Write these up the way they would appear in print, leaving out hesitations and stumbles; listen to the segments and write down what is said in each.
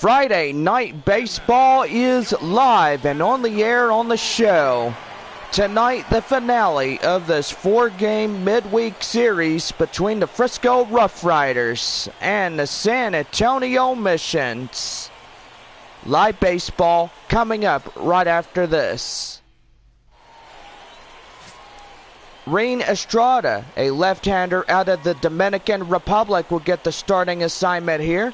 Friday night baseball is live and on the air on the show. Tonight, the finale of this 4-game midweek series between the Frisco RoughRiders and the San Antonio Missions. Live baseball coming up right after this. Reen Estrada, a left-hander out of the Dominican Republic, will get the starting assignment here.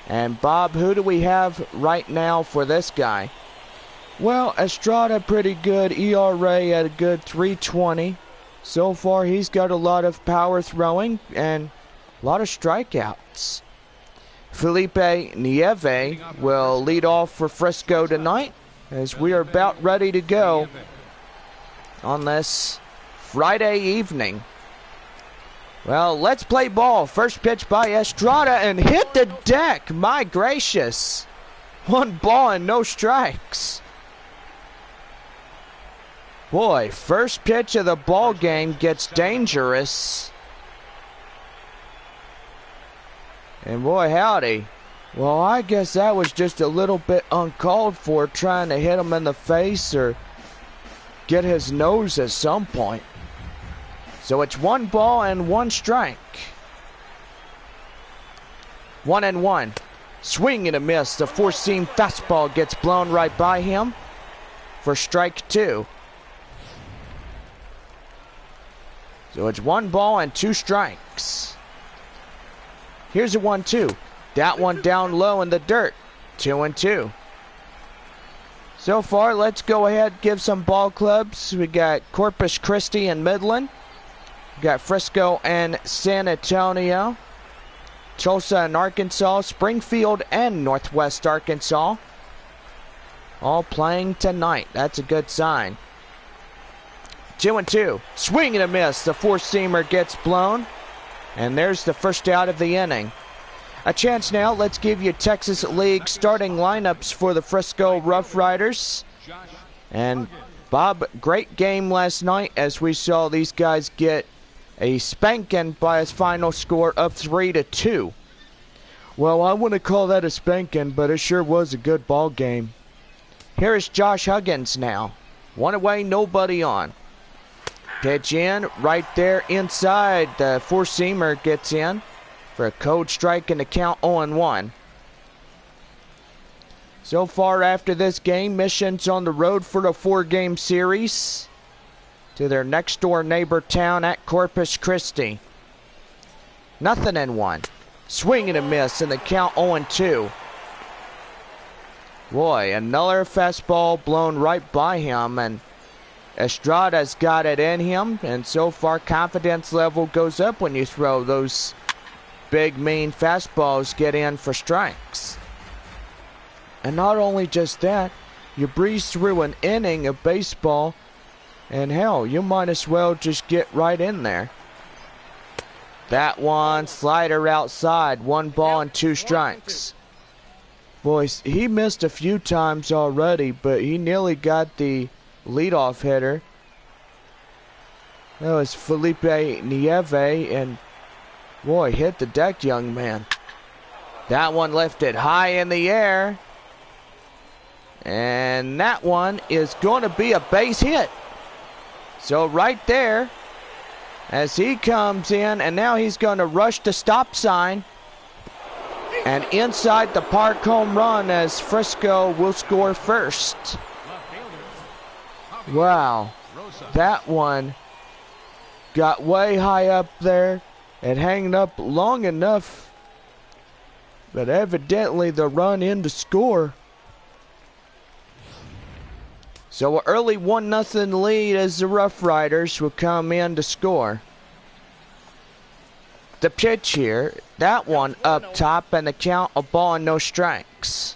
And Bob, who do we have right now for this guy? Well, Estrada pretty good, ERA at a good 3.20. So far he's got a lot of power throwing and a lot of strikeouts. Felipe Nieve will lead off for Frisco tonight as we are about ready to go on this Friday evening. Well, let's play ball. First pitch by Estrada and hit the deck. My gracious. 1 ball and no strikes. Boy, first pitch of the ball game gets dangerous. And boy, howdy. Well, I guess that was just a little bit uncalled for, trying to hit him in the face or get his nose at some point. So it's 1 ball and 1 strike. 1-1. Swing and a miss. The 4-seam fastball gets blown right by him for strike 2. So it's 1 ball and 2 strikes. Here's a 1-2. That one down low in the dirt. 2-2. So far, let's go ahead and give some ball clubs. We got Corpus Christi and Midland. We got Frisco and San Antonio. Tulsa and Arkansas. Springfield and Northwest Arkansas. All playing tonight. That's a good sign. 2-2. Swing and a miss. The 4-seamer gets blown. And there's the first out of the inning. A chance now. Let's give you Texas League starting lineups for the Frisco RoughRiders. And Bob, great game last night as we saw these guys get a spanking by his final score of 3-2. Well, I wouldn't call that a spanking, but it sure was a good ball game. Here is Josh Huggins now. 1 away, nobody on. Pitch in, right there inside. The 4-seamer gets in for a cold strike and the count 0-1. So far after this game, Mission's on the road for the 4-game series to their next door neighbor town at Corpus Christi. 0-1. Swing and a miss and the count 0-2. Boy, another fastball blown right by him, and Estrada's got it in him, and so far confidence level goes up when you throw those big mean fastballs get in for strikes. And not only just that, you breeze through an inning of baseball, and hell, you might as well just get right in there. That one, slider outside, 1 ball and 2 strikes. Boys, he missed a few times already, but he nearly got the leadoff hitter. That was Felipe Nieve, and boy, hit the deck, young man. That one lifted high in the air. And that one is going to be a base hit. So right there, as he comes in, and now he's going to rush the stop sign. And inside the park home run as Frisco will score first. Wow, that one got way high up there and hanging up long enough. But evidently the run in to score. So an early 1-0 lead as the RoughRiders will come in to score. The pitch here, that one up top, and the count a ball and no strikes.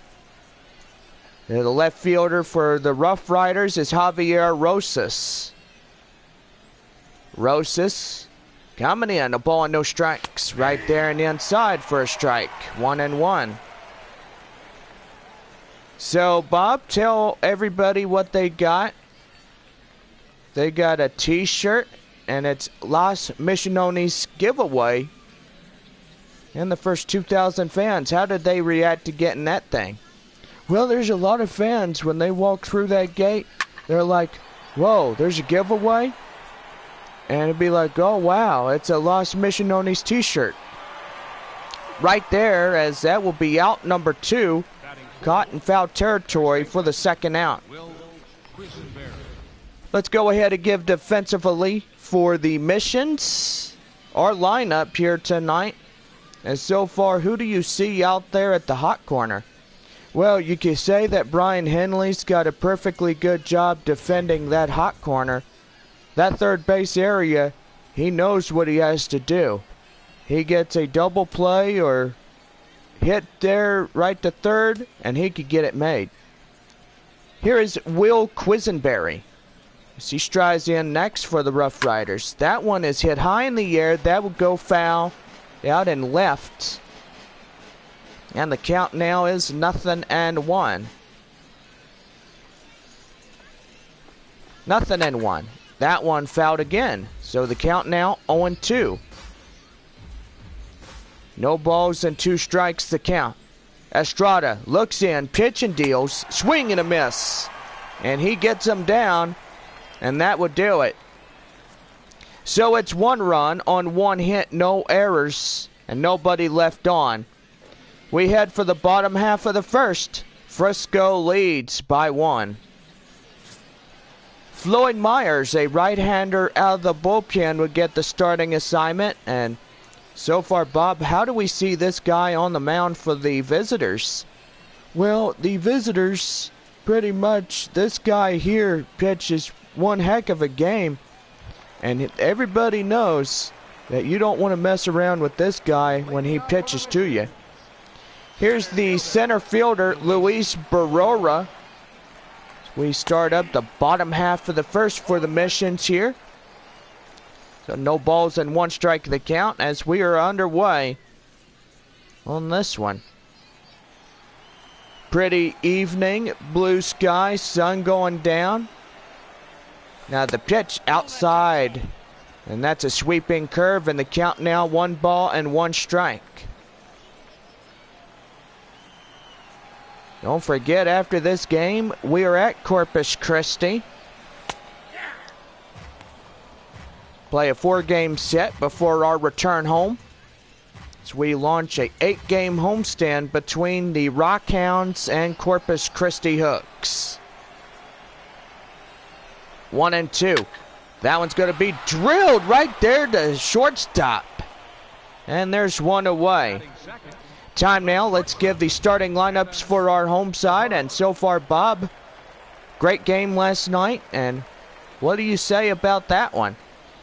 The left fielder for the RoughRiders is Javier Rosas. Rosas coming in, a ball and no strikes. Right there and inside for a strike. 1-1. So, Bob, tell everybody what they got. They got a t-shirt, and it's Los Misiones giveaway. And the first 2,000 fans, how did they react to getting that thing? Well, there's a lot of fans when they walk through that gate. They're like, whoa, there's a giveaway? And it'd be like, oh wow, it's a Lost Mission Oni's t-shirt. Right there, as that will be out number 2. Caught in foul territory for the second out. Let's go ahead and give defensively for the missions. Our lineup here tonight. And so far, who do you see out there at the hot corner? Well, you can say that Brian Henley's got a perfectly good job defending that hot corner. That third base area, he knows what he has to do. He gets a double play or hit there right to third, and he could get it made. Here is Will Quisenberry. He strides in next for the RoughRiders. That one is hit high in the air. That will go foul out and left. And the count now is 0-1. 0-1. That one fouled again. So the count now 0-2. No balls and 2 strikes the count. Estrada looks in, pitch and deals, swing and a miss. And he gets him down, and that would do it. So it's 1 run on 1 hit, no errors, and nobody left on. We head for the bottom half of the first. Frisco leads by 1. Floyd Myers, a right-hander out of the bullpen, would get the starting assignment. And so far, Bob, how do we see this guy on the mound for the visitors? Well, the visitors, pretty much, this guy here pitches one heck of a game. And everybody knows that you don't want to mess around with this guy when he pitches to you. Here's the center fielder, Luis Barrera. We start up the bottom half of the first for the missions here. So no balls and 1 strike the count as we are underway on this one. Pretty evening, blue sky, sun going down. Now the pitch outside, and that's a sweeping curve, and the count now 1 ball and 1 strike. Don't forget, after this game, we are at Corpus Christi. Play a 4-game set before our return home, as we launch a 8-game homestand between the Rockhounds and Corpus Christi Hooks. 1-2. That one's going to be drilled right there to shortstop. And there's 1 away. Time now, let's give the starting lineups for our home side. And so far, Bob, great game last night. And what do you say about that one?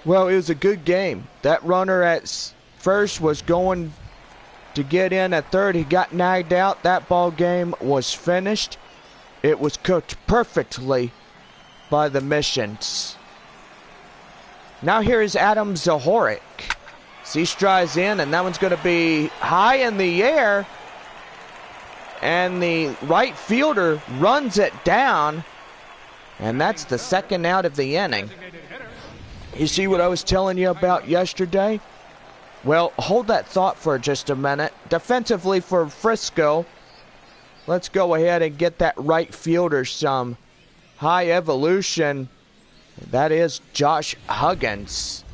Well, it was a good game. That runner at first was going to get in at third. He got nagged out. That ball game was finished. It was cooked perfectly by the missions. Now here is Adam Zahorik. He strides in, and that one's going to be high in the air. And the right fielder runs it down. And that's the second out of the inning. You see what I was telling you about yesterday? Well, hold that thought for just a minute. Defensively for Frisco, let's go ahead and get that right fielder some high evolution. That is Josh Huggins.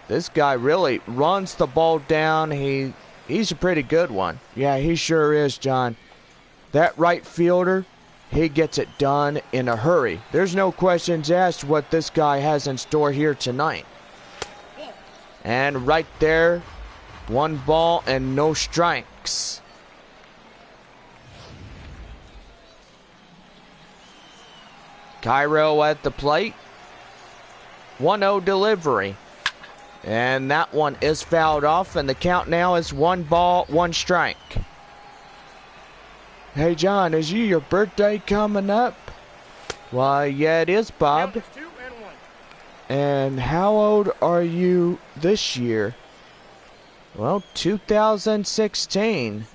This guy really runs the ball down. He's a pretty good one. Yeah, he sure is, John. That right fielder, he gets it done in a hurry. There's no questions asked what this guy has in store here tonight. And right there, 1 ball and no strikes. Cairo at the plate. 1-0 delivery. And that one is fouled off, and the count now is 1 ball, 1 strike. Hey, John, is your birthday coming up? Why, yeah, it is, Bob. And how old are you this year? Well, 2016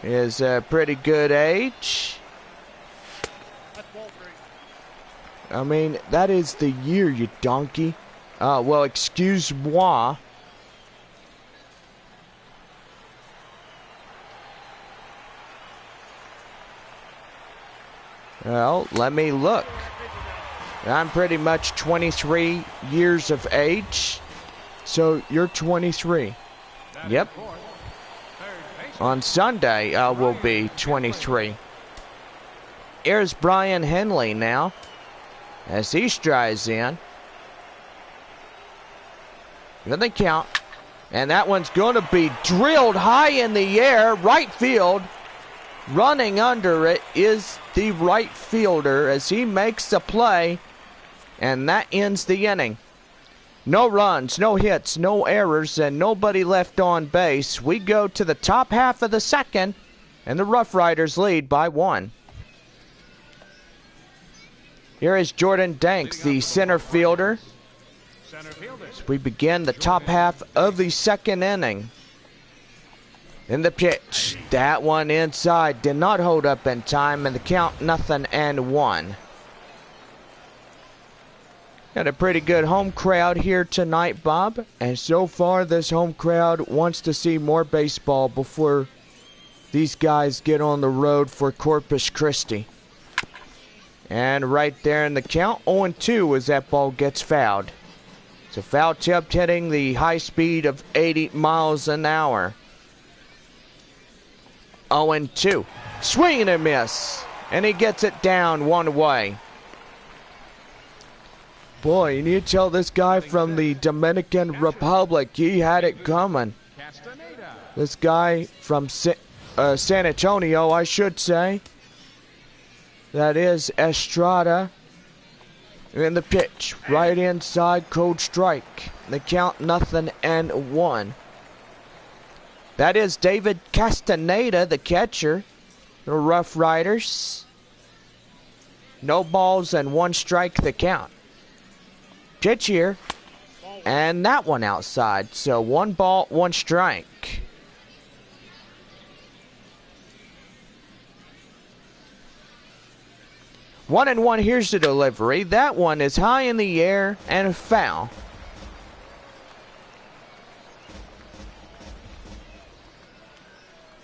is a pretty good age. I mean, that is the year, you donkey. Well, excuse-moi. Well, let me look. I'm pretty much 23 years of age. So you're 23. Yep. On Sunday, I will be 23. Here's Brian Henley now, as he strides in. Then they count. And that one's going to be drilled high in the air, right field. Running under it is the right fielder as he makes the play. And that ends the inning. No runs, no hits, no errors, and nobody left on base. We go to the top half of the second, and the RoughRiders lead by 1. Here is Jordan Danks, the center fielder. As we begin the top half of the second inning. In the pitch, that one inside did not hold up in time, and the count 0-1. Got a pretty good home crowd here tonight, Bob. And so far, this home crowd wants to see more baseball before these guys get on the road for Corpus Christi. And right there in the count, 0-2 as that ball gets fouled. It's a foul tip hitting the high speed of 80 miles an hour. 0-2. Swing and a miss. And he gets it down one way. Boy, you need to tell this guy from the Dominican Republic, he had it coming. This guy from San Antonio, I should say. That is Estrada. In the pitch, right inside, cold strike. The count 0-1. That is David Castaneda, the catcher. The RoughRiders. No balls and 1 strike the count. Pitch here, and that one outside. So 1 ball, 1 strike. One and one, here's the delivery. That one is high in the air and foul.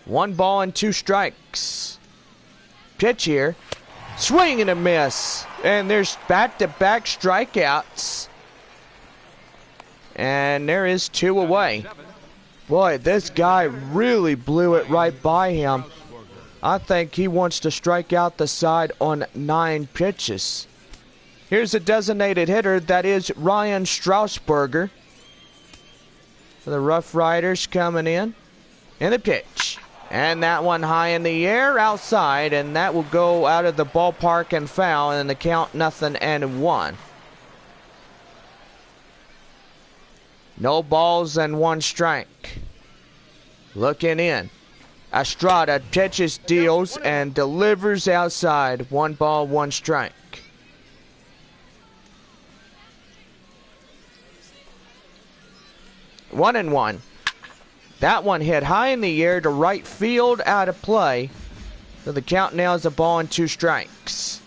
One ball and 2 strikes. Pitch here. Swing and a miss. And there's back-to-back strikeouts. And there is 2 away. Boy, this guy really blew it right by him. I think he wants to strike out the side on 9 pitches. Here's a designated hitter. That is Ryan Strausberger. The RoughRiders coming in. And the pitch. And that one high in the air outside, and that will go out of the ballpark and foul, and the count 0-1. No balls and 1 strike. Looking in. Estrada pitches, deals, and delivers outside. 1 ball, 1 strike. One and one. That one hit high in the air to right field, out of play. So the count now is a ball and 2 strikes.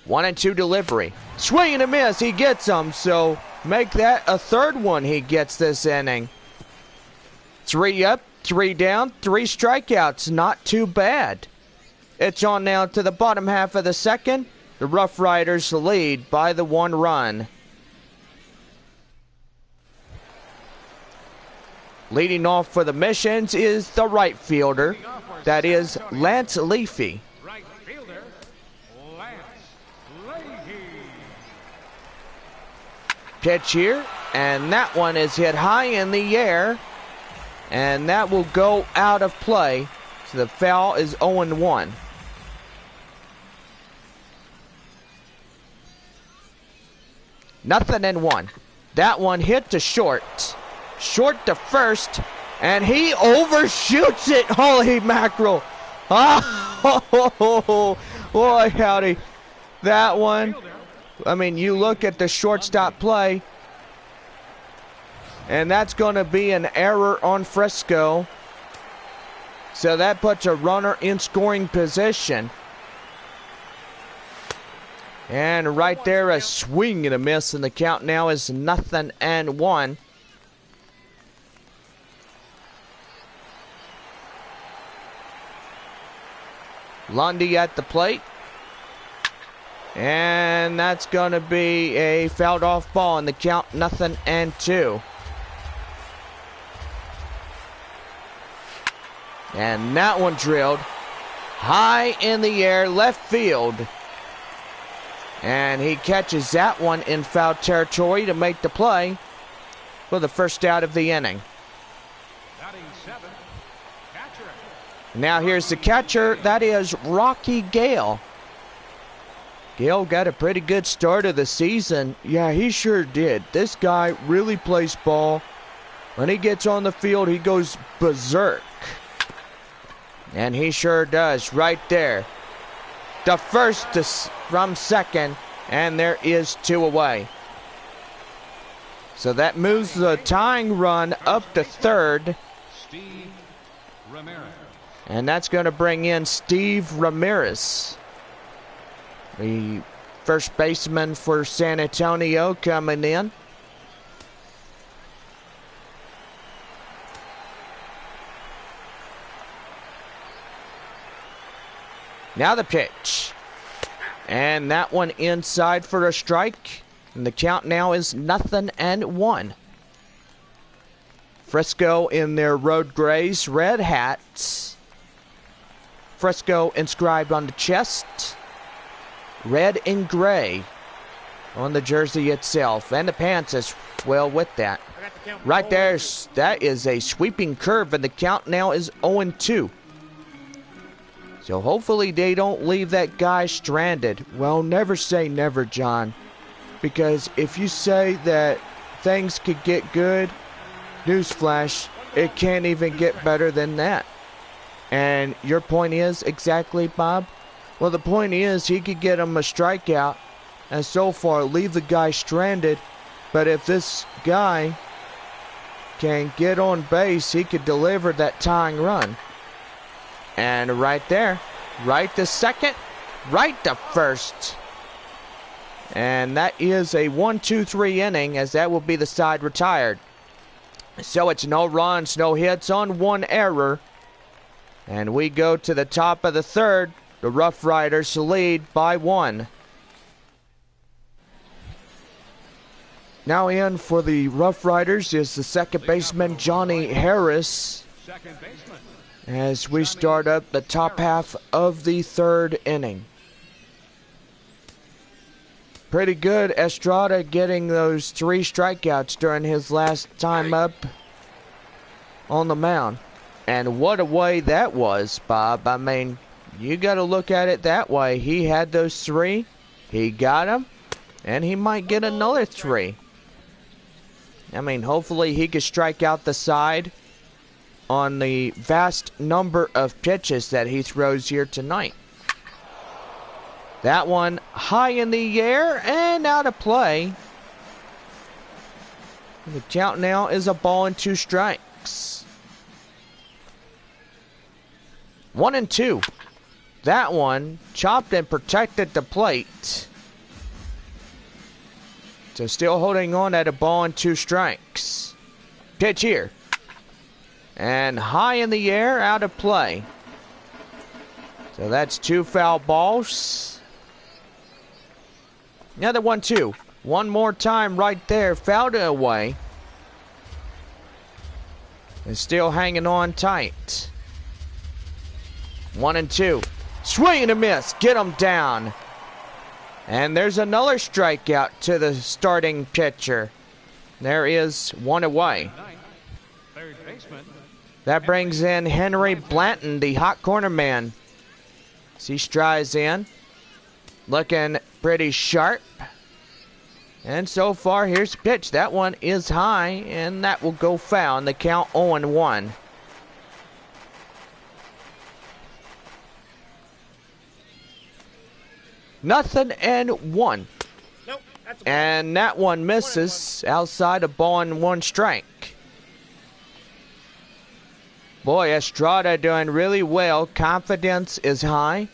1-2 delivery. Swing and a miss. He gets them. So make that a 3rd one he gets this inning. 3 up, 3 down, 3 strikeouts. Not too bad. It's on now to the bottom half of the second. The RoughRiders lead by the 1 run. Leading off for the Missions is the right fielder. That is Lance Leafy. Right fielder, Lance Leafy. Pitch here, and that one is hit high in the air, and that will go out of play. So the foul is 0-1. Nothing in 1. That one hit to short. Short to first, and he overshoots it. Holy mackerel. Oh, boy, howdy. That one, I mean, you look at the shortstop play, and that's going to be an error on Frisco. So that puts a runner in scoring position. And right there, a swing and a miss, and the count now is 0-1. Lundy at the plate. And that's going to be a fouled off ball, and the count 0-2. And that one drilled high in the air, left field. And he catches that one in foul territory to make the play for the first out of the inning. Now here's the catcher. That is Rocky Gale. Gale got a pretty good start of the season. Yeah, he sure did. This guy really plays ball. When he gets on the field, he goes berserk. And he sure does right there. The first from second, and there is 2 away. So that moves the tying run up to third. Steve Ramirez. And that's going to bring in Steve Ramirez, the first baseman for San Antonio, coming in. Now the pitch. And that one inside for a strike. And the count now is 0-1. Frisco in their road grays, red hats. Frisco inscribed on the chest. Red and gray on the jersey itself. And the pants as well with that. Right there, that is a sweeping curve. And the count now is 0-2. So hopefully they don't leave that guy stranded. Well, never say never, John. Because if you say that things could get good, newsflash, it can't even get better than that. And your point is exactly, Bob? Well, the point is he could get him a strikeout and so far leave the guy stranded. But if this guy can get on base, he could deliver that tying run. And right there, right to second, right to first. And that is a 1-2-3 inning, as that will be the side retired. So it's no runs, no hits on 1 error. And we go to the top of the third. The RoughRiders lead by 1. Now in for the RoughRiders is the second baseman, Johnny Harris. Second baseman. As we start up the top half of the third inning. Pretty good, Estrada getting those 3 strikeouts during his last time up on the mound. And what a way that was, Bob. I mean, you got to look at it that way. He had those 3, he got them, and he might get another 3. I mean, hopefully he could strike out the side on the vast number of pitches that he throws here tonight. That one high in the air and out of play. The count now is a ball and 2 strikes. 1-2. That one chopped and protected the plate. So still holding on at a ball and 2 strikes. Pitch here. And high in the air, out of play. So that's 2 foul balls. Another 1-2. One more time right there. Fouled it away. And still hanging on tight. 1-2. Swing and a miss. Get him down. And there's another strikeout to the starting pitcher. There is 1 away. Third baseman. That brings in Henry Blanton, the hot corner man. As he strides in. Looking pretty sharp. And so far, here's the pitch. That one is high, and that will go foul. And the count 0-1. Nothing and 1. Nope, that's a And that one misses outside a ball and 1 strike. Boy, Estrada doing really well. Confidence is high.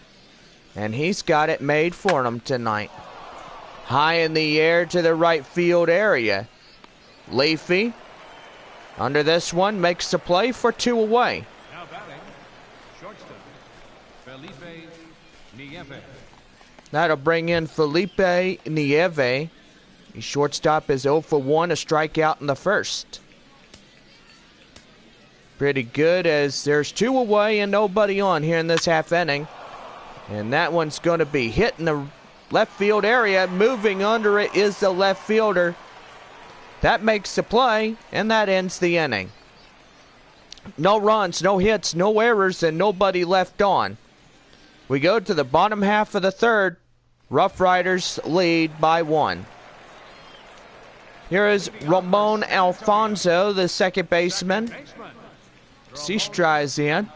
And he's got it made for him tonight. high in the air to the right field area. Leafy, under this one, makes the play for 2 away. Now batting, shortstop, Felipe Nieve. That'll bring in Felipe Nieve. The shortstop is 0 for 1, a strikeout in the first. Pretty good, as there's 2 away and nobody on here in this half inning. And that one's going to be hit in the left field area. Moving under it is the left fielder. That makes the play, and that ends the inning. No runs, no hits, no errors, and nobody left on. We go to the bottom half of the third. RoughRiders lead by 1. Here is Ramon Alfonso, the second baseman. He strides in.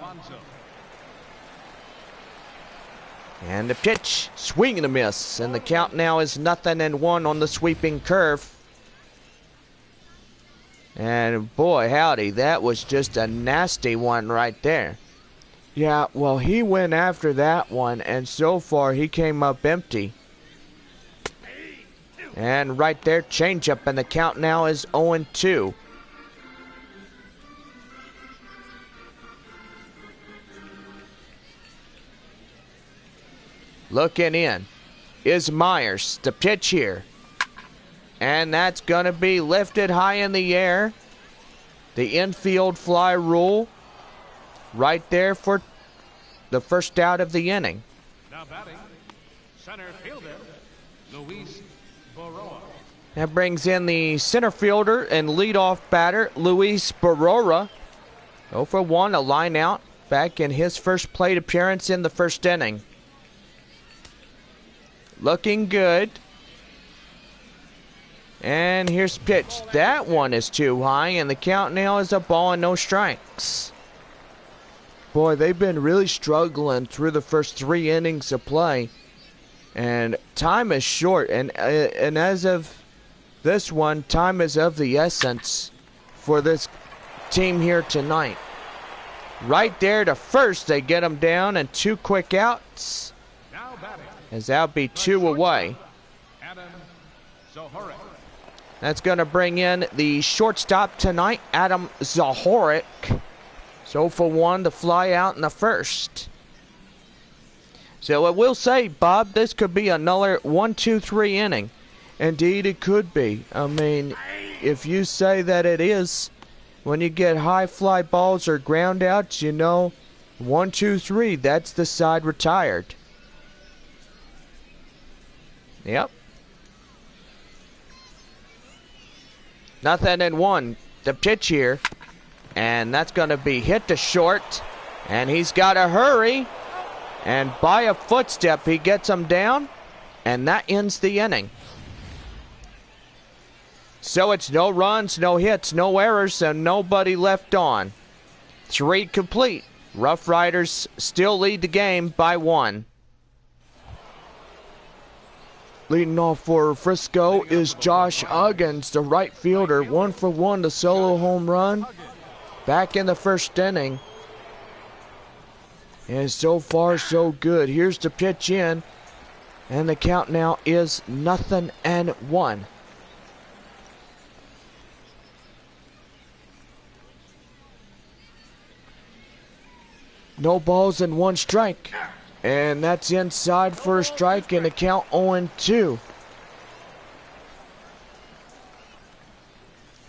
And the pitch, swing and a miss. And the count now is 0-1 on the sweeping curve. And boy, howdy, that was just a nasty one right there. Yeah, well, he went after that one, and so far he came up empty. And right there, changeup, and the count now is 0-2. Looking in is Myers, the pitch here. And that's going to be lifted high in the air. The infield fly rule right there for the first out of the inning. Now batting, center fielder, Luis Baroa. That brings in the center fielder and leadoff batter, Luis Barora. 0 for 1, a line out, back in his first plate appearance in the first inning. Looking good. And here's the pitch. That one is too high, and the count now is a ball and no strikes. Boy, they've been really struggling through the first 3 innings of play. And time is short, and as of this one, time is of the essence for this team here tonight. Right there to first, they get them down, and 2 quick outs. As that'll be 2 away. That's going to bring in the shortstop tonight, Adam Zahorik. So for 1 to fly out in the first. So I will say, Bob, this could be another 1-2-3 inning. Indeed, it could be. I mean, if you say that it is, when you get high fly balls or ground outs, you know, 1-2-3, that's the side retired. Yep. 0-1. The pitch here. And that's going to be hit to short. And he's got to hurry. And by a footstep, he gets him down. And that ends the inning. So it's no runs, no hits, no errors, and nobody left on. 3 complete. RoughRiders still lead the game by 1. Leading off for Frisco is Josh Huggins, the right fielder. 1 for 1, the solo home run. Back in the first inning. And so far, so good. Here's the pitch in. And the count now is 0-1. No balls and 1 strike. And that's inside for a strike, and the count 0-2.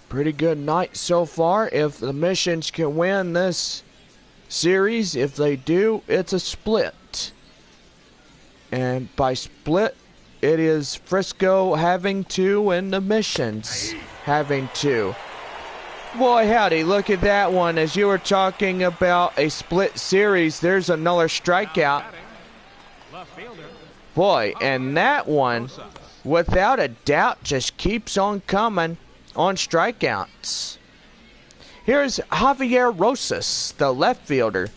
Pretty good night so far. If the Missions can win this series, if they do, it's a split. And by split, it is Frisco having 2 and the Missions having 2. Boy, howdy, look at that one. As you were talking about a split series, there's another strikeout. Boy, and that one, without a doubt, just keeps on coming on strikeouts. Here's Javier Rosas, the left fielder.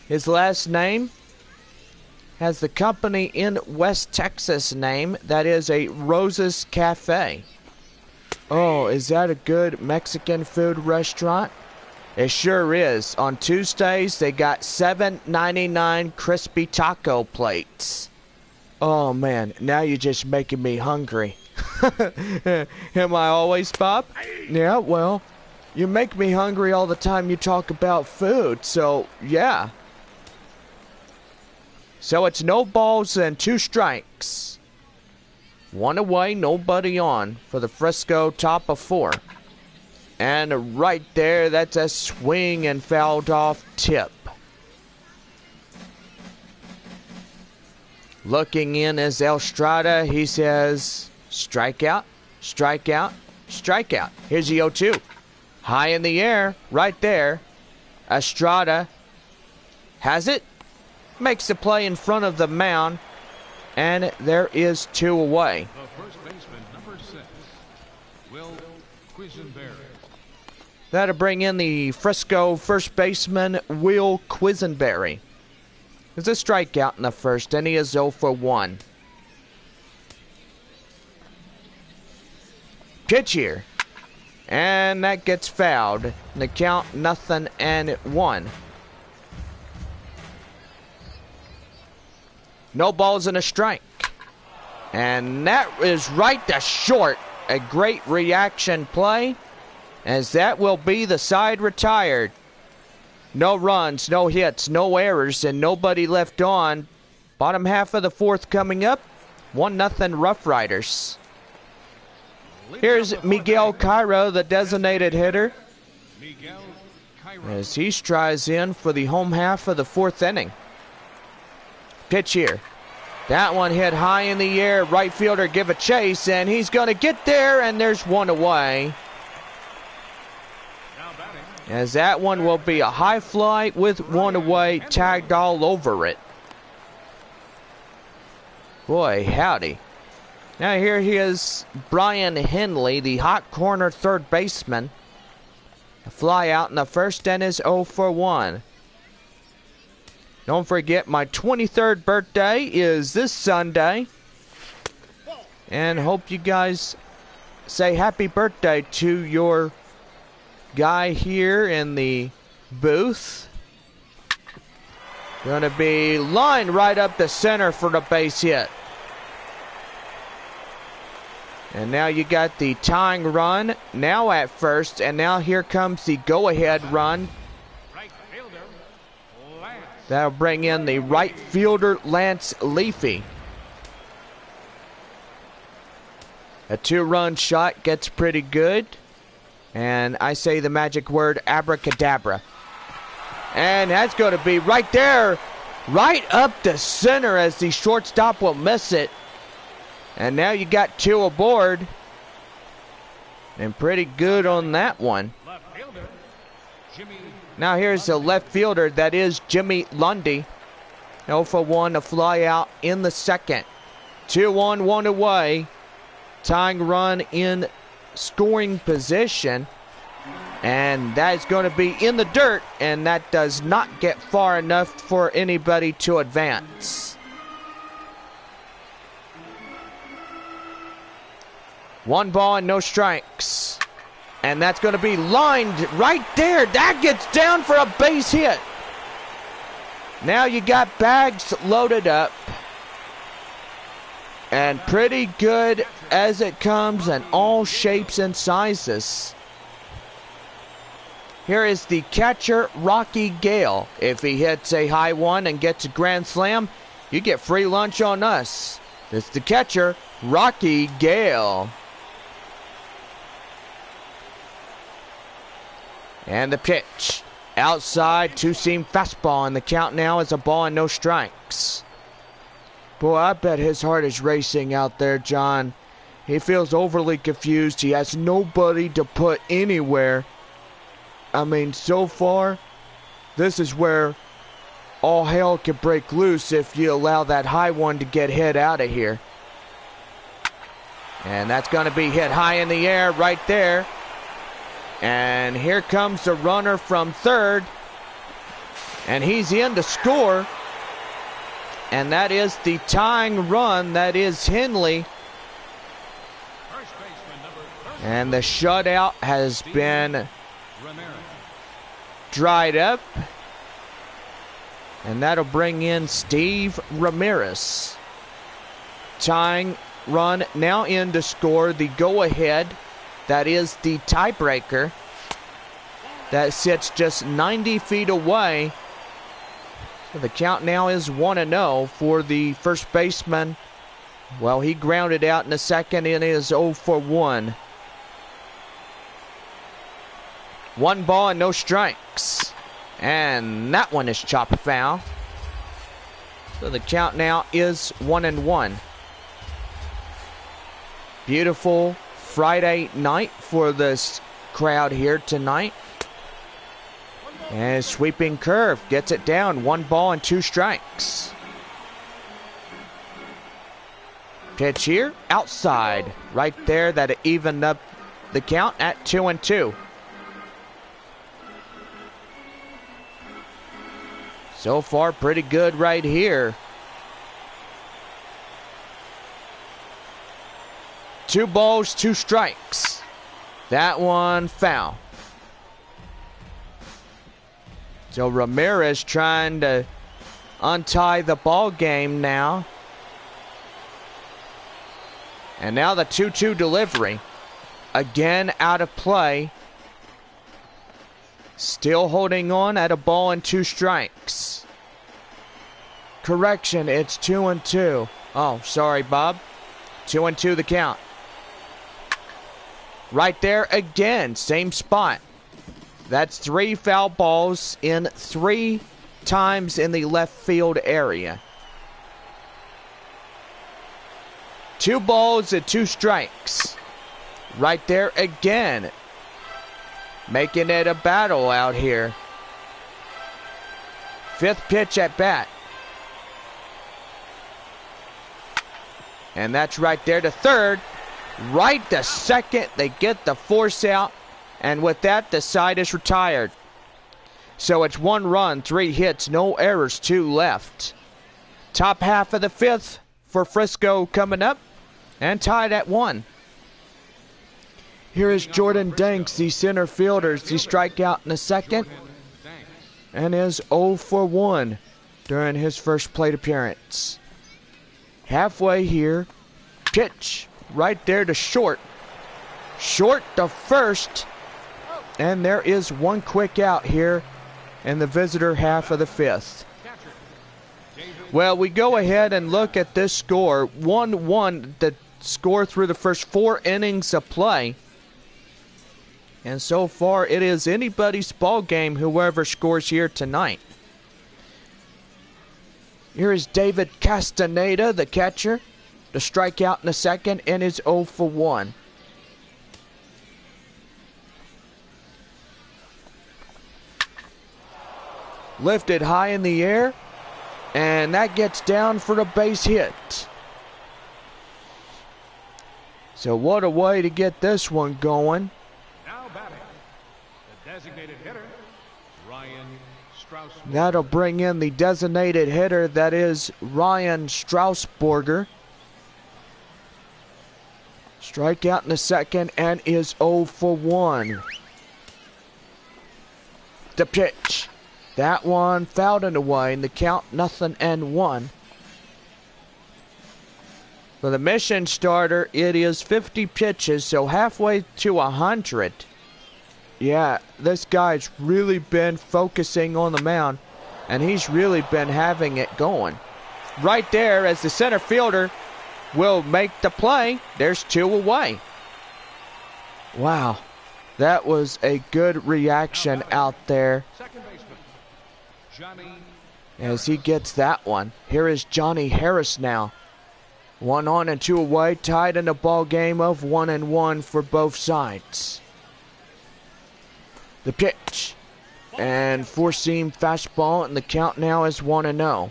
His last name has the company in West Texas name. That is a Rosas Cafe. Oh, is that a good Mexican food restaurant? It sure is. On Tuesdays, they got $7.99 crispy taco plates. Oh man, now you're just making me hungry. Am I always, Bob? Yeah, well, you make me hungry all the time you talk about food, so yeah. So it's no balls and 2 strikes. 1 away, nobody on for the Frisco top of 4. And right there, that's a swing and fouled off tip. Looking in is Estrada. He says, strikeout, strikeout, strikeout. Here's the 0-2. High in the air, right there. Estrada has it. Makes the play in front of the mound. And there is 2 away. The first baseman, number 6, Will Quisenberry. That'll bring in the Frisco first baseman, Will Quisenberry. There's a strikeout in the first, and he is 0 for 1. Pitch here. And that gets fouled. The count 0-1. No balls and a strike. And that is right to short. A great reaction play, as that will be the side retired. No runs, no hits, no errors, and nobody left on. Bottom half of the 4th coming up. 1-0 RoughRiders. Here's Miguel Cairo, the designated hitter, Miguel Cairo. as he strides in for the home half of the 4th inning. Pitch here. That one hit high in the air. Right fielder give a chase, and he's going to get there, and there's 1 away. Now batting, As that one will be a high fly with 1 away, tagged all over it. Boy, howdy. Now here he is, Brian Henley, the hot corner 3rd baseman. A fly out in the first and is 0 for 1. Don't forget, my 23rd birthday is this Sunday. And hope you guys say happy birthday to your guy here in the booth. Gonna be lined right up the center for the base hit. And now you got the tying run now at first, and now here comes the go-ahead run. right fielder, Lance. That'll bring in the right fielder, Lance Leafy. A 2-run shot gets pretty good. And I say the magic word, abracadabra. And that's going to be right there, right up the center, as the shortstop will miss it. And now you got 2 aboard. And pretty good on that one. Left fielder, Jimmy. Now here's the left fielder, that is Jimmy Lundy. 0 for 1, a fly out in the 2nd. 2-1, 1 away. Tying run in scoring position. And that's going to be in the dirt, and that does not get far enough for anybody to advance. 1 ball and no strikes. And that's going to be lined right there. That gets down for a base hit. Now you got bags loaded up. And pretty good as it comes in all shapes and sizes. Here is the catcher, Rocky Gale. If he hits a high one and gets a grand slam, you get free lunch on us. It's the catcher, Rocky Gale. And the pitch. Outside, 2-seam fastball, and the count now is a ball and no strikes. Boy, I bet his heart is racing out there, John. He feels overly confused. He has nobody to put anywhere. I mean, so far, this is where all hell could break loose if you allow that high one to get hit out of here. And that's going to be hit high in the air right there. And here comes the runner from third. And he's in to score. And that is the tying run. That is Henley. First baseman, number 30, And the shutout has been Ramirez. dried up. And that'll bring in Steve Ramirez. tying run now in to score the go-ahead. That is the tiebreaker. That sits just 90 feet away. So the count now is 1-0 for the first baseman. Well, he grounded out in the second and is 0 for 1. 1 ball and no strikes. And that one is chopped foul. So the count now is 1-1. Beautiful Friday night for this crowd here tonight. And sweeping curve gets it down. 1 ball and 2 strikes. Pitch here, outside. Right there, that evened up the count at 2-2. So far, pretty good right here. 2 balls, 2 strikes. That one foul. So Ramirez trying to untie the ball game now. And now the 2-2 delivery. Again out of play. Still holding on at a ball and 2 strikes. Correction, it's 2-2. Oh, sorry, Bob. 2-2 the count. Right there again, same spot. That's 3 foul balls in 3 times in the left field area. 2 balls and 2 strikes. Right there again. Making it a battle out here. 5th pitch at bat. And that's right there to third. Right to second. They get the force out. And with that, the side is retired. So it's 1 run, 3 hits, no errors, 2 left. Top half of the 5th for Frisco coming up. And tied at 1. Here is Jordan Danks, the center fielder. He strikeout in the second. And is 0 for 1 during his first plate appearance. Halfway here. Pitch right there to short. Short to first. And there is 1 quick out here in the visitor half of the 5th. Well, we go ahead and look at this score. 1-1, the score through the first 4 innings of play. And so far, it is anybody's ball game, whoever scores here tonight. Here is David Castaneda, the catcher. The strikeout in the second and is 0 for 1. Lifted high in the air. And that gets down for a base hit. So what a way to get this one going. Now batting, the designated hitter, Ryan Strauss. That'll bring in the designated hitter, that is Ryan Straussburger. Strikeout in the second and is 0 for 1. The pitch. That one fouled and away, and the count 0-1. For the mission starter, it is 50 pitches, so halfway to 100. Yeah, this guy's really been focusing on the mound, and he's really been having it going. Right there, as the center fielder will make the play, there's 2 away. Wow, that was a good reaction out there. As he gets that one. Here is Johnny Harris now. 1 on and 2 away, tied in a ball game of 1-1 for both sides. The pitch. And 4-seam fastball, and the count now is 1-0.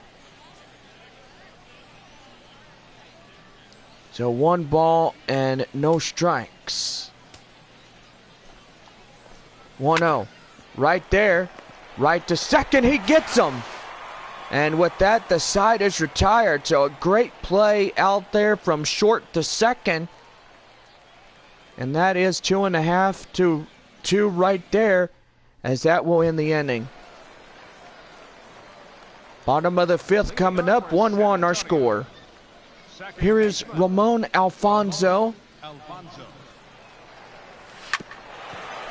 So 1 ball and no strikes. 1-0. Right there. Right to second, he gets him. And with that, the side is retired. So a great play out there from short to second. And that is 2.5 to 2 right there, as that will end the inning. Bottom of the 5th coming up, 1-1 our score. Here is Ramon Alfonso.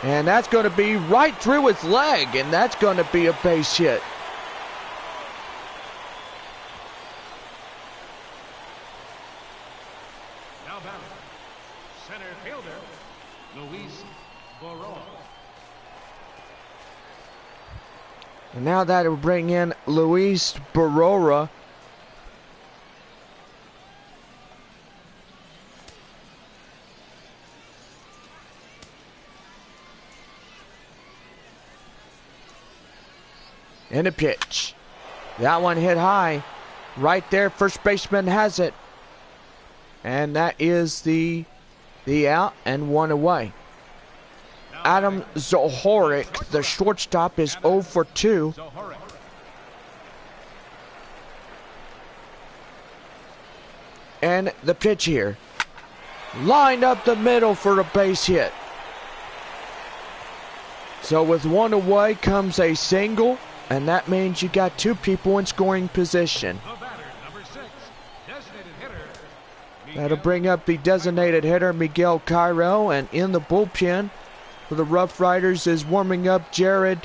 And that's going to be right through his leg, and that's going to be a base hit. Now batting, center fielder, Luis Barroa. And now that will bring in Luis Barroa. And a pitch. That one hit high. Right there, first baseman has it. And that is the out and one away. Adam Zohoric, the shortstop, is 0 for 2. And the pitch here. Lined up the middle for a base hit. So with one away comes a single, and that means you got 2 people in scoring position. That'll bring up the designated hitter, Miguel Cairo, and in the bullpen for the RoughRiders is warming up Jared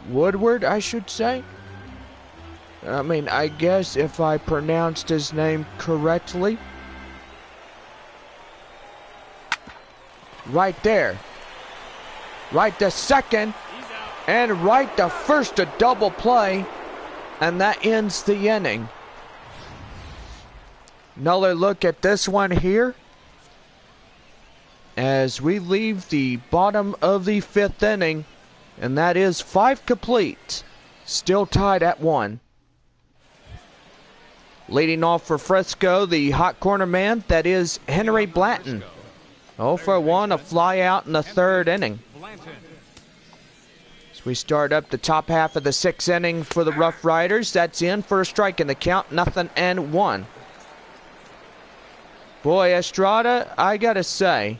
Woodward, I should say. I mean, I guess if I pronounced his name correctly. Right there. Right to second. And right to first, a double play. And that ends the inning. Another look at this one here. As we leave the bottom of the 5th inning. And that is 5 complete. Still tied at 1. Leading off for Frisco, the hot corner man, that is Henry Blanton. 0 for 1, a fly out in the 3rd inning. As we start up the top half of the 6th inning for the RoughRiders, that's in for a strike in the count, 0-1. Boy, Estrada, I gotta say,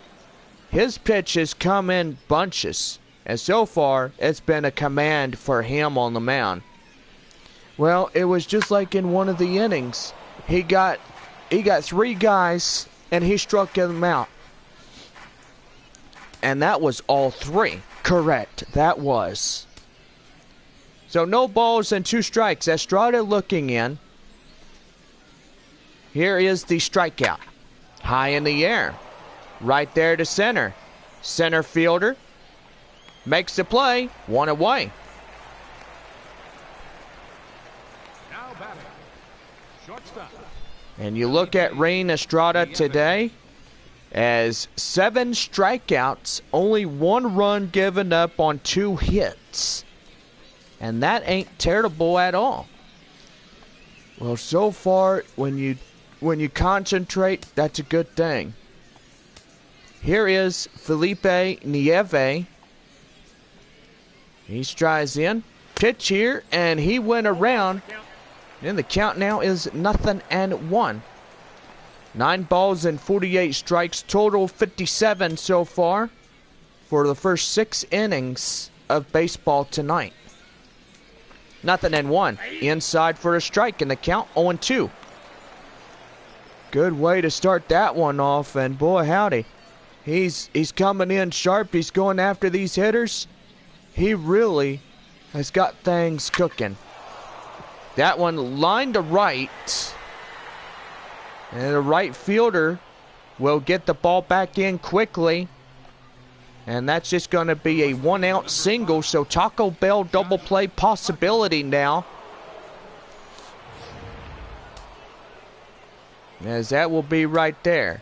his pitches come in bunches. And so far, it's been a command for him on the mound. Well, it was just like in one of the innings. He got 3 guys, and he struck them out. And that was all 3. Correct, that was. So no balls and 2 strikes. Estrada looking in. Here is the strikeout. High in the air. Right there to center. Center fielder makes the play. 1 away. Now batting, shortstop. And you look at Rain Estrada today, as 7 strikeouts, only 1 run given up on 2 hits. And that ain't terrible at all. Well, so far, when you concentrate, that's a good thing. Here is Felipe Nieve. He strides in. Pitch here, and he went around. And the count now is 0-1. 9 balls and 48 strikes, total 57 so far for the first 6 innings of baseball tonight. 0-1. Inside for a strike in the count, 0-2. Good way to start that one off, and boy howdy. He's coming in sharp. He's going after these hitters. He really has got things cooking. That one lined to right. And the right fielder will get the ball back in quickly. And that's just going to be a 1-out single. So Taco Bell double play possibility now. As that will be right there.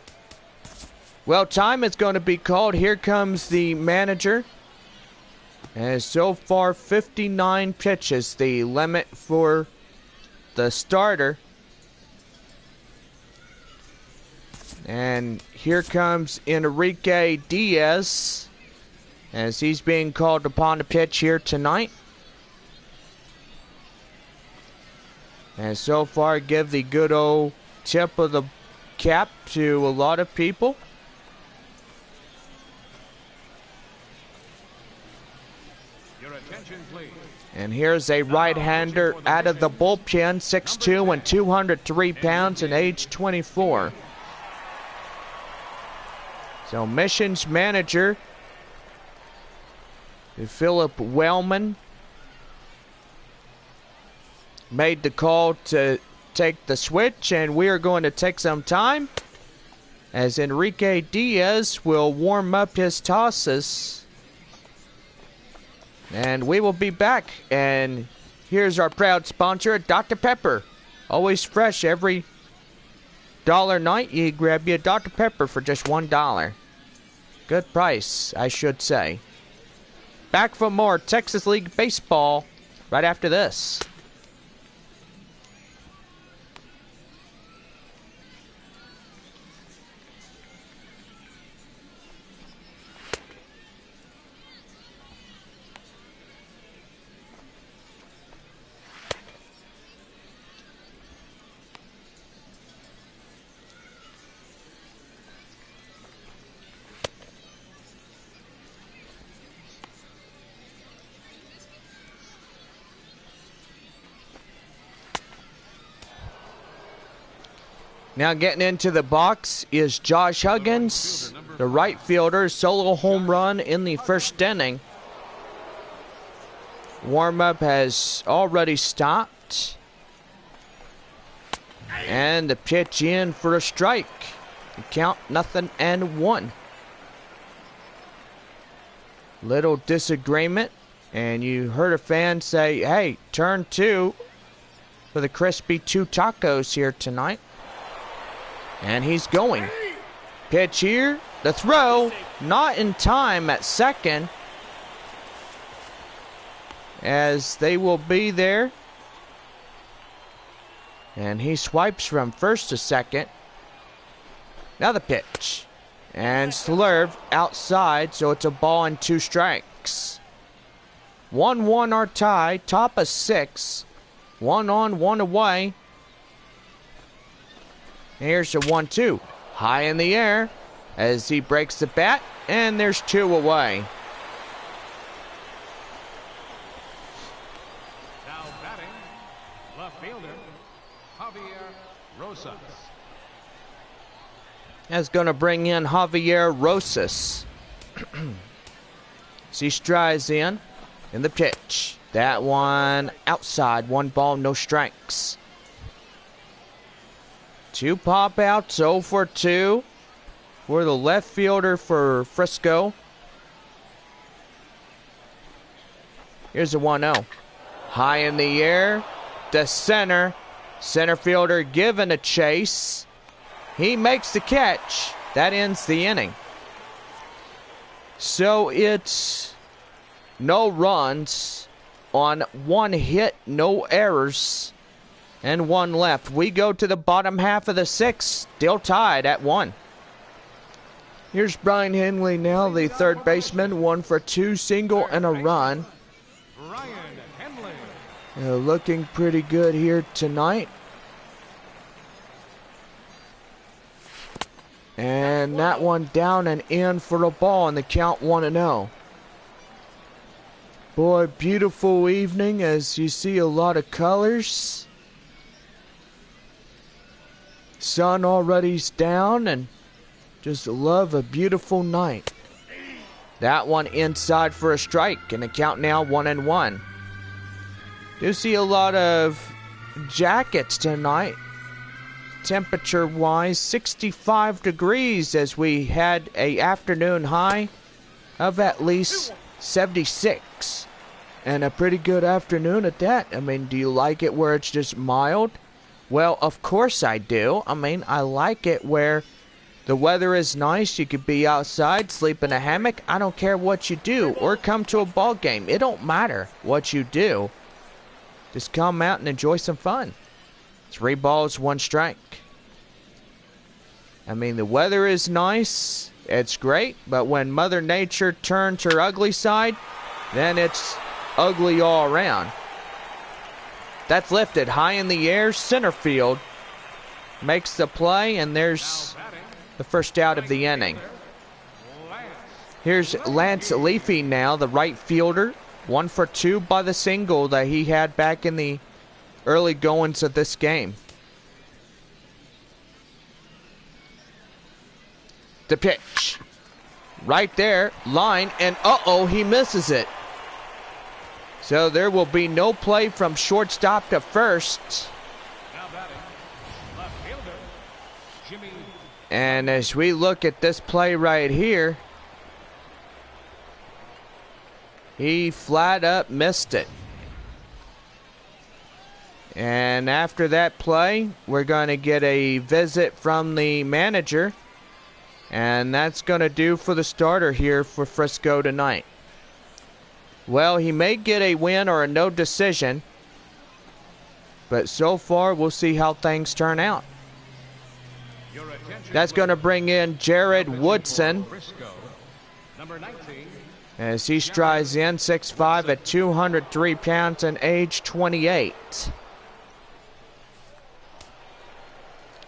Well, time is going to be called. Here comes the manager. And so far, 59 pitches, the limit for the starter. And here comes Enrique Diaz, as he's being called upon to pitch here tonight. And so far, give the good old tip of the cap to a lot of people. Your attention, please. And here's a right-hander out of the bullpen, 6'2" and 203 pounds and age 24. So missions manager, Philip Wellman, made the call to take the switch, and we are going to take some time as Enrique Diaz will warm up his tosses. And we will be back. And here's our proud sponsor, Dr. Pepper. Always fresh every dollar night. You grab you a Dr. Pepper for just $1. Good price, I should say. Back for more Texas League Baseball right after this. Now getting into the box is Josh Huggins, the right fielder, solo home run in the first inning. Warm-up has already stopped. And the pitch in for a strike. The count 0-1. Little disagreement, and you heard a fan say, hey, turn 2 for the crispy 2 tacos here tonight. And he's going. Pitch here. The throw. Not in time at second. As they will be there. And he swipes from first to second. Now the pitch. And slurve outside. So it's a ball and 2 strikes. 1-1 our tie. Top of 6. 1 on, 1 away. Here's a 1-2. High in the air as he breaks the bat, and there's 2 away. Now batting, left fielder, Javier Rosas. That's going to bring in Javier Rosas. As he strides in the pitch. That one outside. 1 ball, no strikes. 2 pop outs, 0 for 2 for the left fielder for Frisco. Here's a 1-0. High in the air, to center. Center fielder given a chase. He makes the catch. That ends the inning. So it's no runs on 1 hit, no errors. And 1 left. We go to the bottom half of the 6th. Still tied at 1. Here's Brian Henley now, the third baseman. 1 for 2, single and a run. Brian Henley. Looking pretty good here tonight. And that one down and in for a ball, and the count 1-0. Boy, beautiful evening as you see a lot of colors. Sun already's down, and just love a beautiful night. That one inside for a strike, and the count now 1-1. Do see a lot of jackets tonight. Temperature-wise, 65 degrees as we had a afternoon high of at least 76. And a pretty good afternoon at that. I mean, do you like it where it's just mild? Well, of course I do. I mean, I like it where the weather is nice. You could be outside, sleep in a hammock. I don't care what you do. Or come to a ball game. It don't matter what you do. Just come out and enjoy some fun. 3 balls, 1 strike. I mean, the weather is nice. It's great. But when Mother Nature turns her ugly side, then it's ugly all around. That's lifted high in the air. Center field makes the play, and there's the first out of the inning. Here's Lance Leafy now, the right fielder. 1 for 2 by the single that he had back in the early goings of this game. The pitch. Right there, line, and uh-oh, he misses it. So there will be no play from shortstop to first. Now batting, left fielder, Jimmy. And as we look at this play right here, he flat up missed it. And after that play, we're going to get a visit from the manager. And that's going to do for the starter here for Frisco tonight. Well, he may get a win or a no decision. But so far, we'll see how things turn out. That's going to bring in Jared Woodson. Frisco, number 19. As he strides in, 6'5" at 203 pounds and age 28.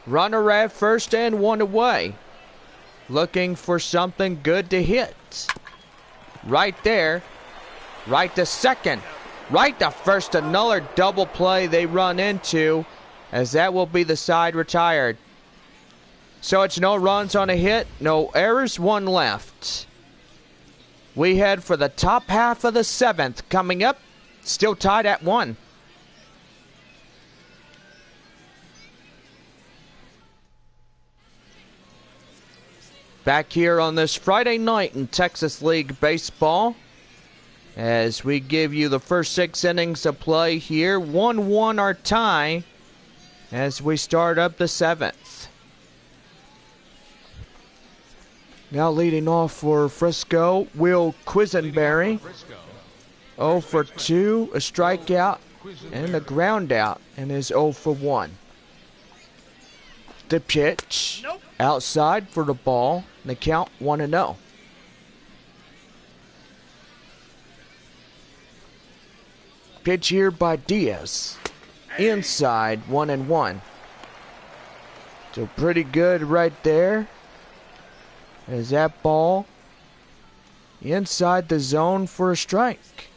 Runner at first and 1 away. Looking for something good to hit. Right there. Right to second. Right to first. Another double play they run into, as that will be the side retired. So it's no runs on a hit, no errors, 1 left. We head for the top half of the 7th. Coming up, still tied at 1. Back here on this Friday night in Texas League Baseball, as we give you the first 6 innings of play here. 1-1 our tie as we start up the 7th. Now leading off for Frisco, Will Quisenberry. 0 for 2, a strikeout and a ground out, and is 0 for 1. The pitch, outside for the ball, and the count 1-0. Pitch here by Diaz, inside, 1-1. So pretty good right there. As that ball inside the zone for a strike.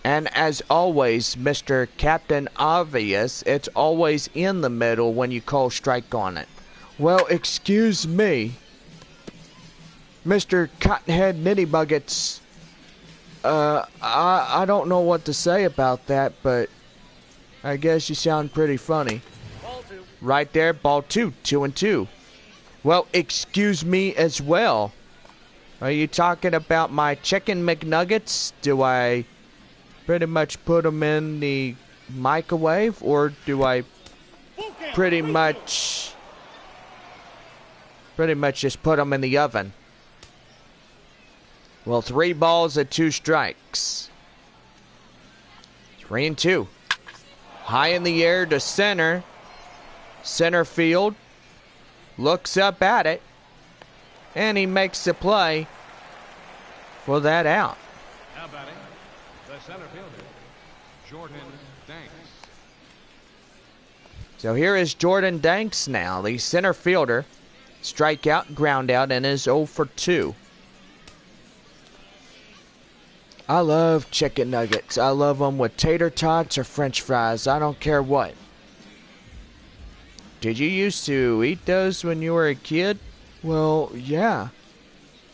And as always, Mr. Captain Obvious, it's always in the middle when you call strike on it. Well, excuse me, Mr. Cottonhead Nittybuckets. I don't know what to say about that, but I guess you sound pretty funny. Right there, ball 2, 2-2. Well, excuse me as well. Are you talking about my chicken McNuggets? Do I pretty much put them in the microwave, or do I pretty much just put them in the oven? Well, 3 balls and 2 strikes. 3-2. High in the air to center. Center field. Looks up at it. And he makes the play for that out. Now batting, the center fielder, Jordan Danks. So here is Jordan Danks now, the center fielder. Strikeout, ground out, and is 0 for 2. I love chicken nuggets. I love them with tater tots or french fries. I don't care what. Did you used to eat those when you were a kid? Well, yeah.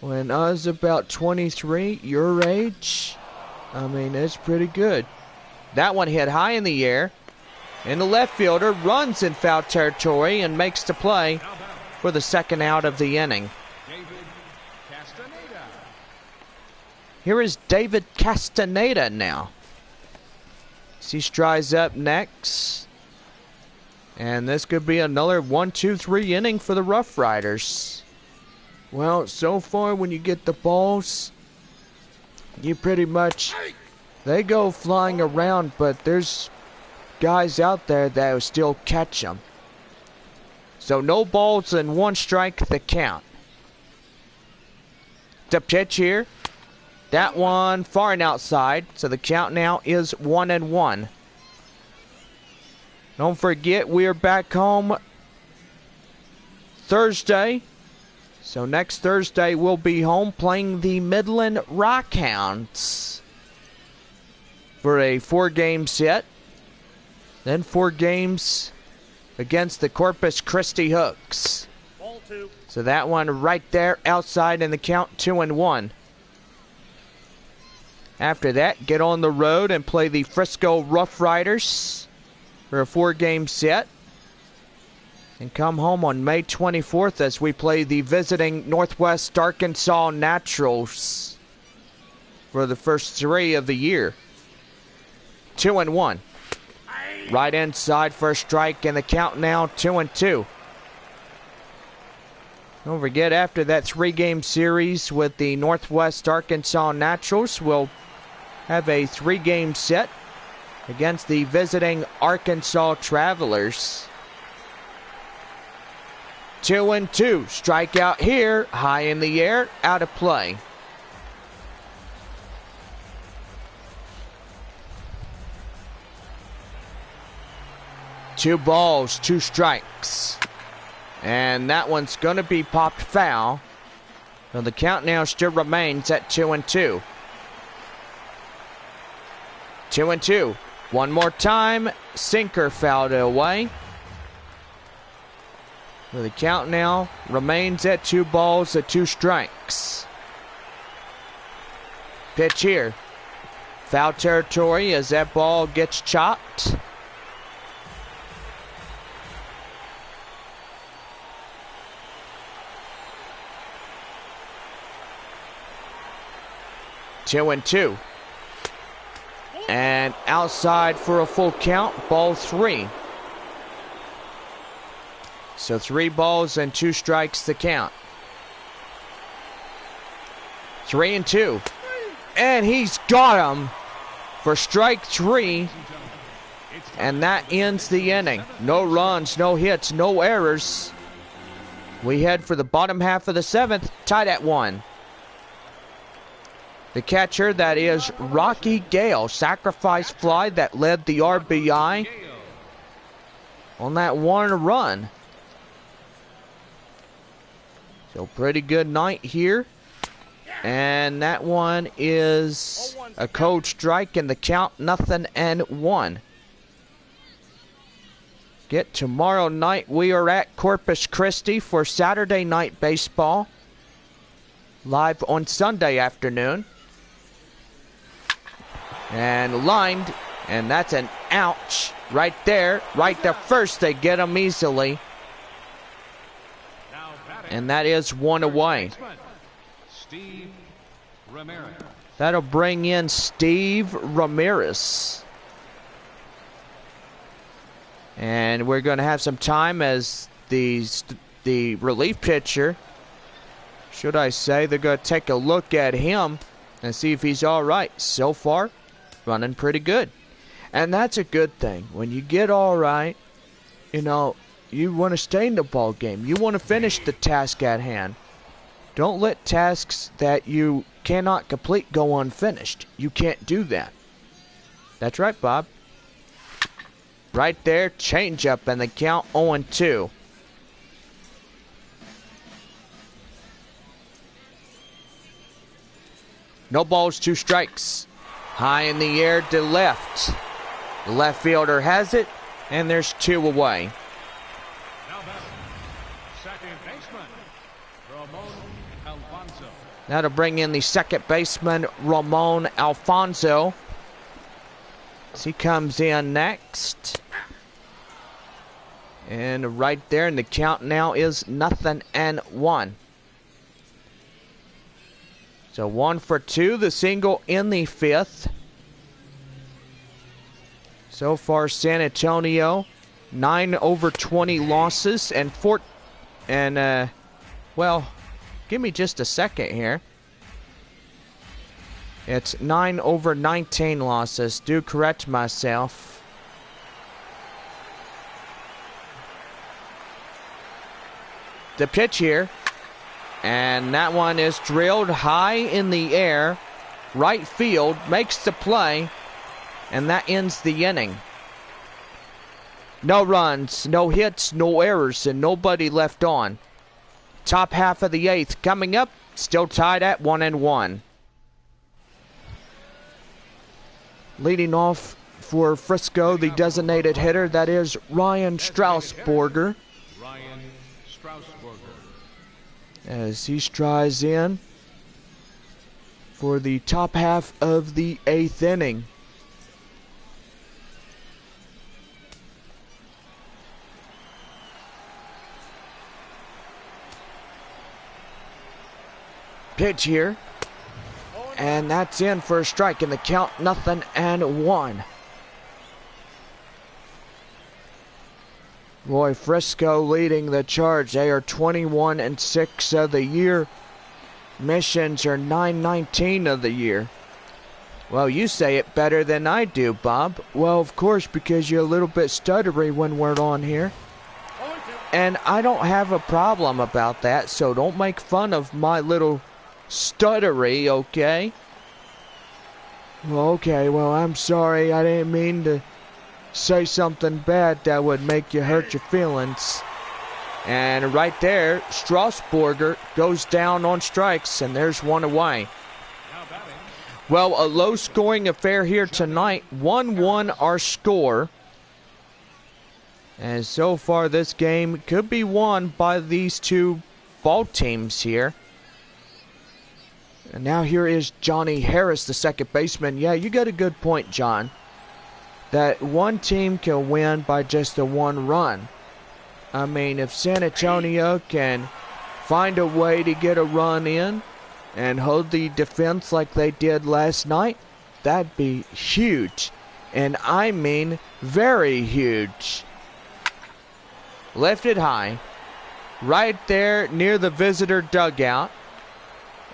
When I was about 23, your age, I mean, it's pretty good. That one hit high in the air. And the left fielder runs in foul territory and makes the play for the second out of the inning. Here is David Castaneda now. He strides up next. And this could be another 1-2-3 inning for the RoughRiders. Well, so far when you get the balls, you pretty much, they go flying around, but there's guys out there that will still catch them. So no balls and 1 strike the count. The pitch here. That one far and outside, so the count now is 1-1. Don't forget, we're back home Thursday, So next Thursday we'll be home playing the Midland Rockhounds for a 4-game set. Then 4 games against the Corpus Christi Hooks. Ball 2. So that one right there outside in the count, 2-1. After that, get on the road and play the Frisco RoughRiders for a 4-game set. And come home on May 24th as we play the visiting Northwest Arkansas Naturals for the first 3 of the year. 2-1. Right inside for a strike, and the count now 2-2. Don't forget, after that 3-game series with the Northwest Arkansas Naturals, we'll have a 3-game set against the visiting Arkansas Travelers. 2-2. Strikeout here, high in the air, out of play. Two balls, 2 strikes. And that one's going to be popped foul. So the count now still remains at 2-2. 2-2. One more time. Sinker fouled away. So the count now remains at 2 balls, 2 strikes. Pitch here. Foul territory as that ball gets chopped. Two and 2. And outside for a full count, ball 3. So 3 balls and 2 strikes to count. 3-2. And he's got him for strike 3. And that ends the inning. No runs, no hits, no errors. We head for the bottom half of the 7th, tied at 1. The catcher, that is Rocky Gale, sacrifice fly that led the RBI on that 1 run. So pretty good night here. And that one is a cold strike, and the count 0-1. Get tomorrow night, we are at Corpus Christi for Saturday night baseball. Live on Sunday afternoon. And lined, and that's an ouch right there. Right to first, they get him easily. And that is 1 away. Steve Ramirez. That'll bring in Steve Ramirez. And we're going to have some time as the relief pitcher, should I say, they're going to take a look at him and see if he's all right. So far, running pretty good. And that's a good thing. When you get all right, you know, you want to stay in the ball game. You want to finish the task at hand. Don't let tasks that you cannot complete go unfinished. You can't do that. That's right, Bob. Right there, changeup, and the count 0-2. No balls, 2 strikes. High in the air to left. The left fielder has it, and there's 2 away. Now back, second baseman, Ramon Alfonso. That'll bring in the second baseman, Ramon Alfonso. As he comes in next. And right there, and the count now is 0-1. So 1 for 2, the single in the 5th. So far, San Antonio, 9 over 20 losses and well, give me just a second here. It's 9 over 19 losses. Do correct myself. The pitch here. And that one is drilled high in the air. Right field makes the play. And that ends the inning. No runs, no hits, no errors, and nobody left on. top half of the 8th coming up. Still tied at 1-1. Leading off for Frisco, the designated hitter, that is Ryan Strasburger. As he strides in for the top half of the 8th inning. Pitch here, and that's in for a strike, and the count 0-1. Boy, Frisco leading the charge. They are 21-6 of the year. Missions are 9-19 of the year. Well, you say it better than I do, Bob. Well, of course, because you're a little bit stuttery when we're on here. And I don't have a problem about that, so don't make fun of my little stuttery, okay? Well, okay, well, I'm sorry. I didn't mean to say something bad that would make you hurt your feelings. And right there, Strasburger goes down on strikes, and there's one away. Well, a low-scoring affair here tonight. 1-1 our score. And so far, this game could be won by these two ball teams here. And now here is Johnny Harris, the second baseman. Yeah, you got a good point, John. That one team can win by just a one run. I mean, if San Antonio can find a way to get a run in and hold the defense like they did last night, that'd be huge. And I mean very huge. Lifted high, right there near the visitor dugout.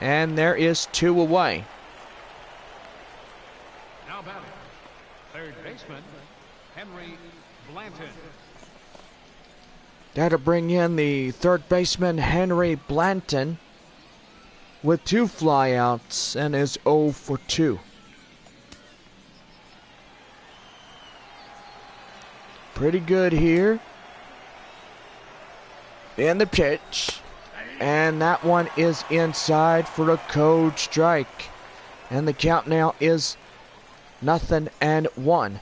And there is two away. Now batting, third baseman, Henry Blanton. That'll bring in the third baseman, Henry Blanton, with 2 flyouts and is 0 for 2. Pretty good here. In the pitch. And that one is inside for a code strike. And the count now is 0-1.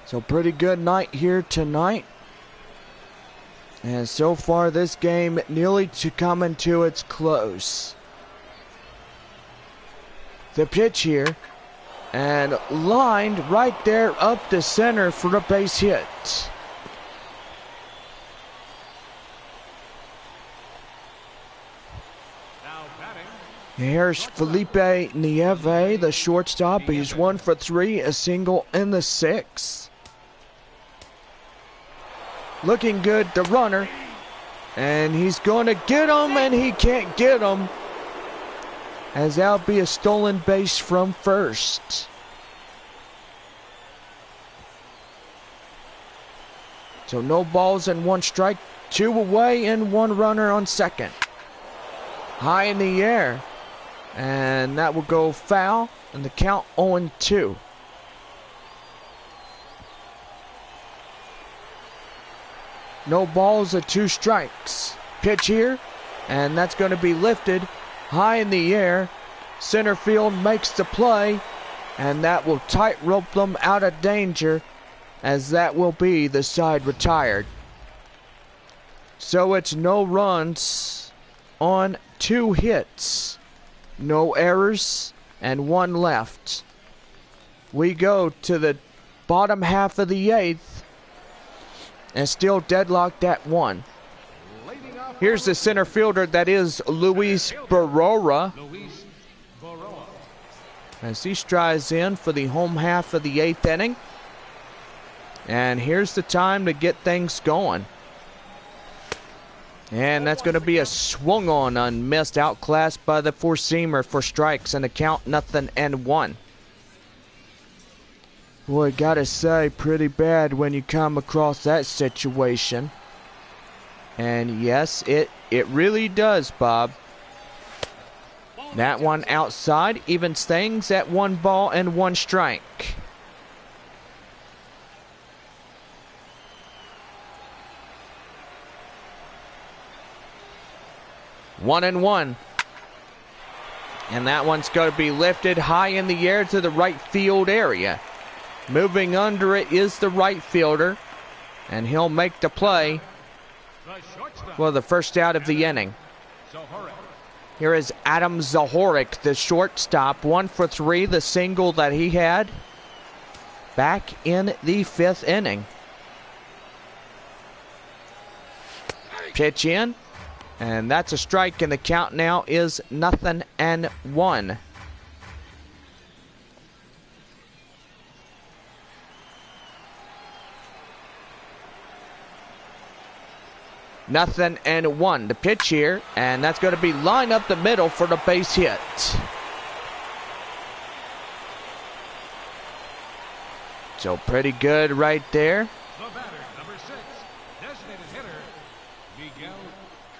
So pretty good night here tonight. And so far this game nearly coming to its close. The pitch here. And lined right there up the center for a base hit. Here's Felipe Nieve, the shortstop. He's 1 for 3, a single in the 6th. Looking good, the runner. And he's going to get him, and he can't get him. As that'll be a stolen base from first. So no balls and 1 strike, 2 away, and 1 runner on second. High in the air. And that will go foul, and the count 0-2. No balls and 2 strikes. Pitch here, and that's going to be lifted high in the air. Center field makes the play, and that will tightrope them out of danger, as that will be the side retired. So it's no runs on 2 hits. No errors, and 1 left. We go to the bottom half of the 8th, and still deadlocked at 1. Here's the center fielder, that is Luis Barrera. As he strides in for the home half of the 8th inning. And here's the time to get things going. And that's going to be a swung on, unmissed, outclassed by the four-seamer for strikes, and the count 0-1. Boy, gotta say, pretty bad when you come across that situation. And yes, it really does, Bob. That one outside evens things at 1 ball and 1 strike. One and one. And that one's going to be lifted high in the air to the right field area. Moving under it is the right fielder. And he'll make the play for the first out of the inning. Here is Adam Zahorik, the shortstop. 1 for 3, the single that he had back in the 5th inning. Pitch in. And that's a strike, and the count now is 0-1. 0-1. The pitch here, and that's going to be line up the middle for the base hit. So pretty good right there. The batter, number 6, designated hitter, Miguel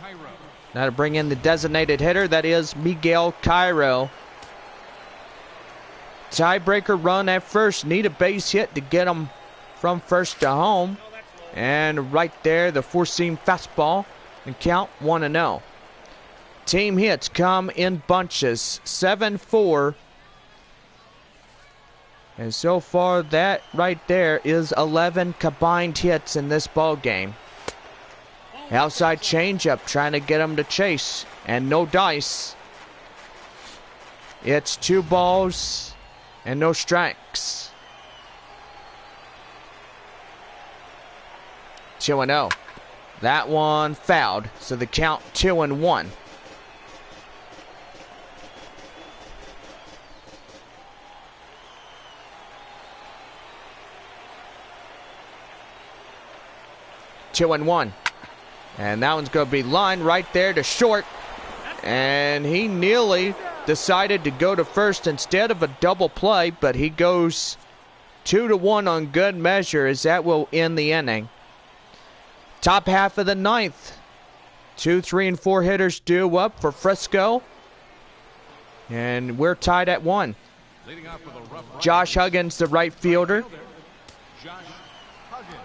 Cairo. Now to bring in the designated hitter, that is Miguel Cairo. Tiebreaker run at first. Need a base hit to get him from first to home. And right there, the 4-seam fastball. And count 1-0. Team hits come in bunches. 7-4. And so far, that right there is 11 combined hits in this ball game. Outside changeup, trying to get him to chase. And no dice. It's 2 balls and no strikes. 2-0. That one fouled. So the count 2-1. And that one's going to be lined right there to short. And he nearly decided to go to first instead of a double play, but he goes 2-1 on good measure as that will end the inning. Top half of the 9th. 2, 3, and 4 hitters due up for Frisco. And we're tied at 1. Josh Huggins, the right fielder.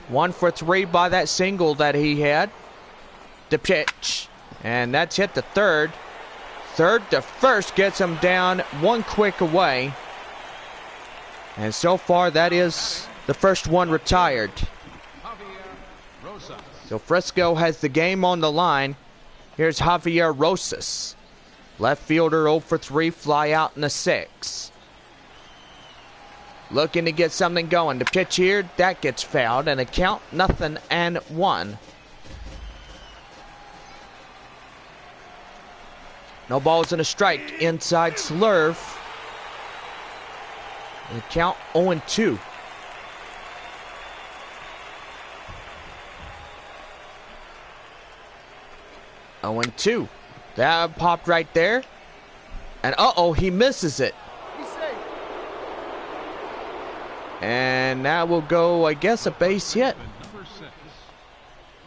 1 for 3 by that single that he had. The pitch. And that's hit to third. Third to first gets him down 1 quick away. And so far that is the first one retired. Javier Rosas. So Frisco has the game on the line. Here's Javier Rosas. Left fielder 0 for 3, fly out in the 6th. Looking to get something going. The pitch here, that gets fouled, and a count 0-1. No balls and a strike. Inside slurve. And the count 0-2. That popped right there. And uh-oh, he misses it. And that will go, I guess, a base hit.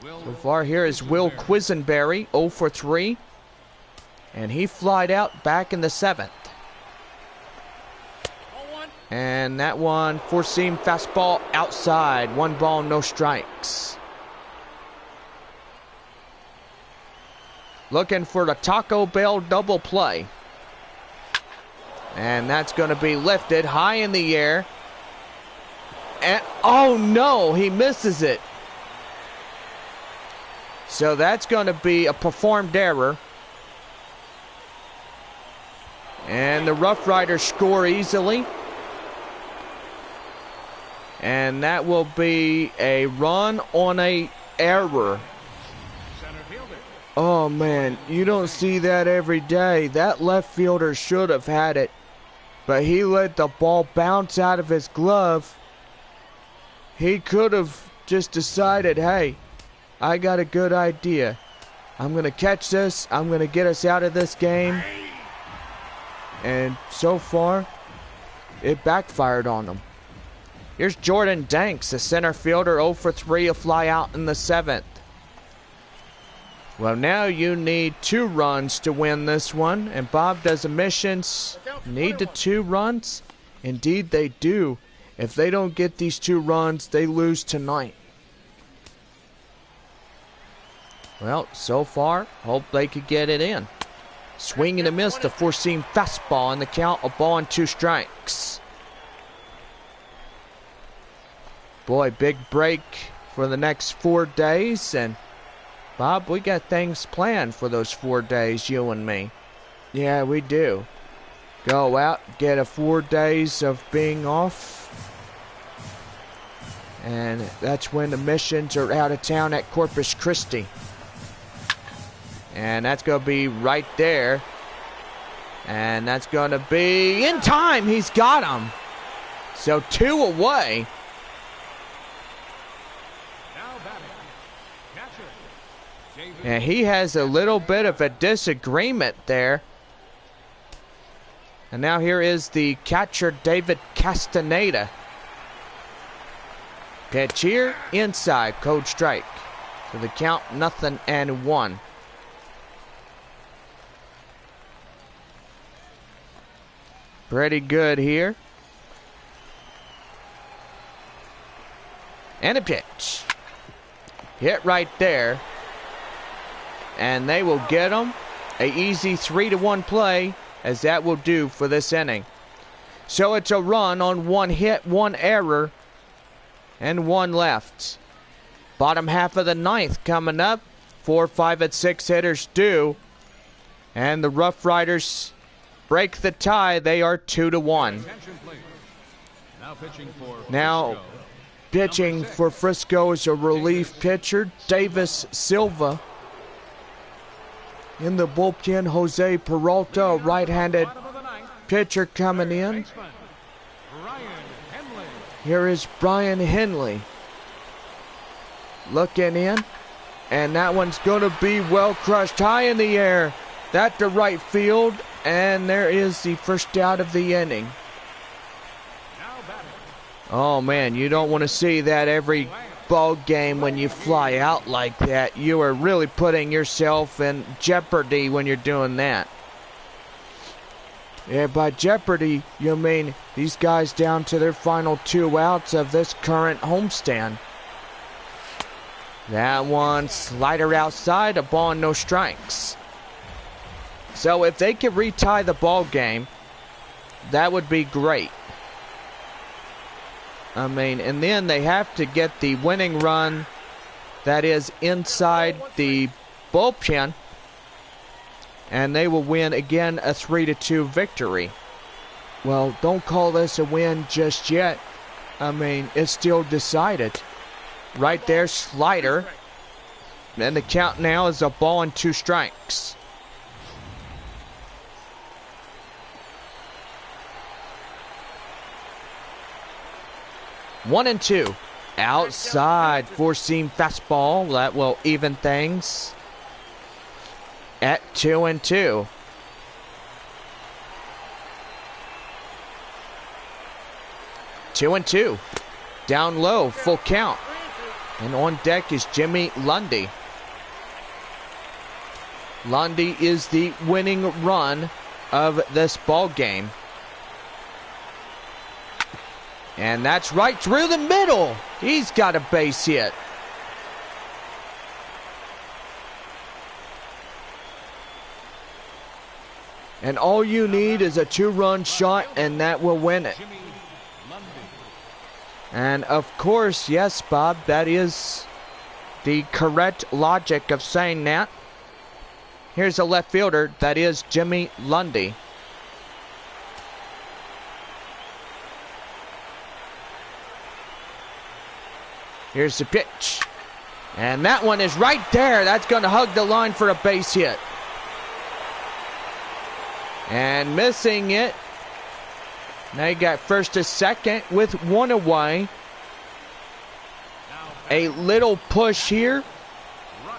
So far here is Will Quisenberry, 0 for 3. And he flied out back in the 7th. And that one, 4-seam fastball outside. 1 ball, no strikes. Looking for the Taco Bell double play. And that's going to be lifted high in the air. And oh no, he misses it. So that's going to be a performed error. And the RoughRiders score easily. And that will be a run on a error. Oh man, you don't see that every day. That left fielder should have had it. But he let the ball bounce out of his glove. He could have just decided, hey, I got a good idea. I'm going to catch this. I'm going to get us out of this game. And so far, it backfired on him. Here's Jordan Danks, the center fielder, 0 for 3, a fly out in the 7th. Well, now you need 2 runs to win this one. And Bob does admissions. Need the 2 runs? Indeed they do. If they don't get these 2 runs, they lose tonight. Well, so far, hope they could get it in. Swing and a miss, the 4-seam fastball, and the count, a ball and 2 strikes. Boy, big break for the next 4 days. And Bob, we got things planned for those 4 days, you and me. Yeah, we do. Go out, get a 4 days of being off. And that's when the missions are out of town at Corpus Christi. And that's going to be right there. And that's going to be in time. He's got him. So 2 away. And he has a little bit of a disagreement there. And now here is the catcher, David Castaneda. Pitch here, inside, cold strike. So the count, 0-1. Pretty good here. And a pitch. Hit right there. And they will get him. An easy 3-1 play, as that will do for this inning. So it's a run on 1 hit, 1 error, and 1 left. Bottom half of the 9th coming up. 4, 5, and 6 hitters due. And the RoughRiders break the tie. They are 2-1. Now pitching for Frisco is a relief pitcher, Davis Silva. In the bullpen, Jose Peralta, a right-handed pitcher coming in. Here is Brian Henley looking in. And that one's going to be well crushed high in the air. That to right field. And there is the first out of the inning. Oh, man, you don't want to see that every ball game when you fly out like that. You are really putting yourself in jeopardy when you're doing that. Yeah, by jeopardy, you mean these guys down to their final 2 outs of this current homestand. That one, slider outside, a ball and no strikes. So if they could retie the ball game, that would be great. I mean, and then they have to get the winning run that is inside the bullpen, and they will win again a 3-2 victory. Well, don't call this a win just yet. I mean, it's still decided. Right there, slider. And the count now is a ball and 2 strikes. One and 2. Outside, 4-seam fastball. That will even things at 2-2. Two and 2. Down low, full count. And on deck is Jimmy Lundy. Lundy is the winning run of this ball game. And that's right through the middle. He's got a base hit. And all you need is a 2-run shot, and that will win it. And of course, yes, Bob, that is the correct logic of saying that. Here's a left fielder, that is Jimmy Lundy. Here's the pitch. And that one is right there. That's going to hug the line for a base hit. And missing it. Now you got first to second with 1 away. A little push here.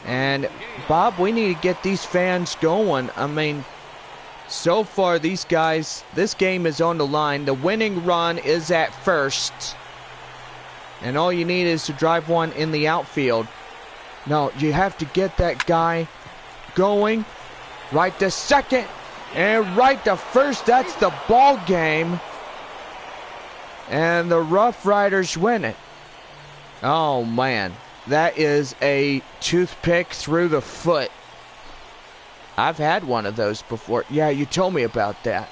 And Bob, we need to get these fans going. I mean, so far these guys, this game is on the line. The winning run is at first. And all you need is to drive one in the outfield. No, you have to get that guy going right to second and right to first. That's the ball game. And the RoughRiders win it. Oh, man. That is a toothpick through the foot. I've had one of those before. Yeah, you told me about that.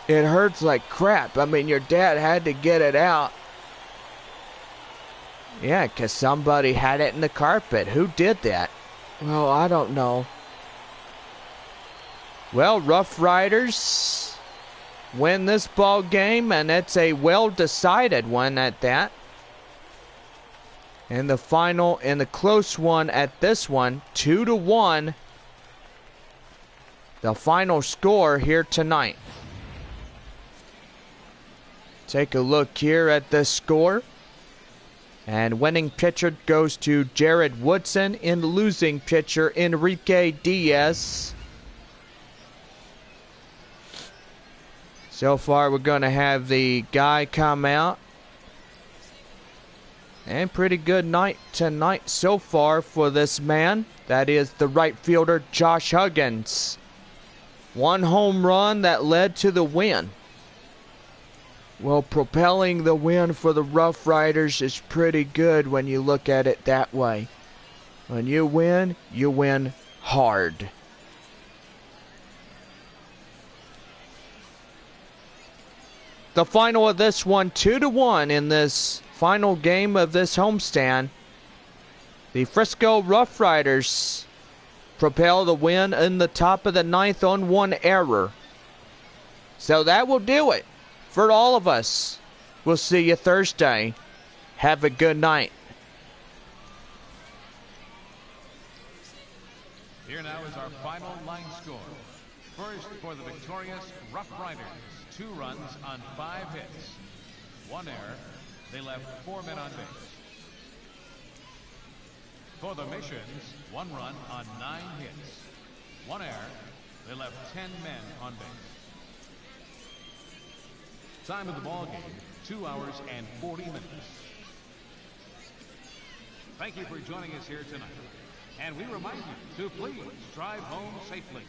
It hurts like crap. I mean, your dad had to get it out. Yeah, because somebody had it in the carpet. Who did that? Well, I don't know. Well, RoughRiders win this ball game, and it's a well-decided one at that. And the final, and the close one at this one, 2-1. The final score here tonight. Take a look here at the score. And winning pitcher goes to Jared Woodson. And losing pitcher, Enrique Diaz. So far, we're going to have the guy come out. And pretty good night tonight so far for this man. That is the right fielder, Josh Huggins. One home run that led to the win. Well, propelling the win for the RoughRiders is pretty good when you look at it that way. When you win hard. The final of this one, 2-1 in this final game of this homestand. The Frisco RoughRiders propel the win in the top of the ninth on one error. So that will do it for all of us. We'll see you Thursday. Have a good night. Here now is our final line score. First for the victorious RoughRiders. 2 runs on 5 hits. 1 error. They left 4 men on base. For the Missions, 1 run on 9 hits. 1 error. They left 10 men on base. Time of the ball game, 2 hours and 40 minutes. Thank you for joining us here tonight. And we remind you to please drive home safely.